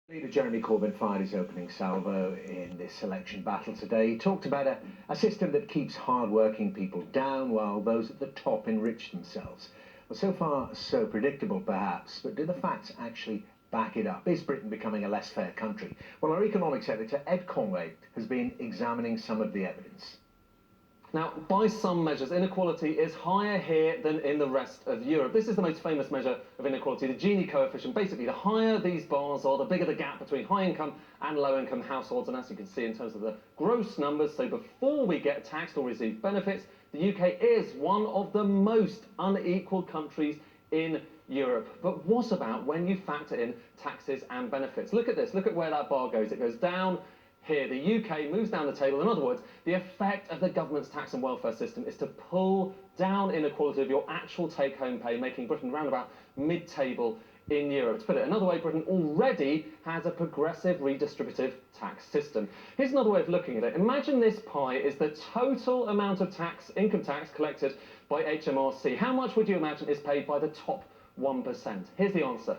Leader Jeremy Corbyn fired his opening salvo in this election battle today. He talked about a system that keeps hard-working people down while those at the top enrich themselves. Well, so far, so predictable perhaps, but do the facts actually back it up? Is Britain becoming a less fair country? Well, our economics editor, Ed Conway, has been examining some of the evidence. Now, by some measures, inequality is higher here than in the rest of Europe. This is the most famous measure of inequality, the Gini coefficient. Basically, the higher these bars are, the bigger the gap between high-income and low-income households. And as you can see in terms of the gross numbers, so before we get taxed or receive benefits, the UK is one of the most unequal countries in Europe. But what about when you factor in taxes and benefits? Look at this. Look at where that bar goes. It goes down here. The UK moves down the table. In other words, the effect of the government's tax and welfare system is to pull down inequality of your actual take-home pay, making Britain round about mid-table in Europe. To put it another way, Britain already has a progressive redistributive tax system. Here's another way of looking at it. Imagine this pie is the total amount of income tax collected by HMRC. How much would you imagine is paid by the top 1%? Here's the answer.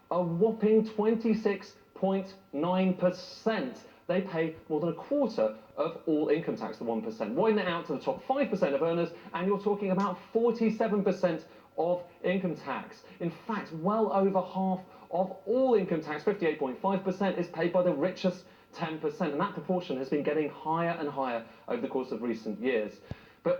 A whopping 26.9%. They pay more than a quarter of all income tax, the 1%. Widen it out to the top 5% of earners, and you're talking about 47% of income tax. In fact, well over half of all income tax, 58.5%, is paid by the richest 10%, and that proportion has been getting higher and higher over the course of recent years. But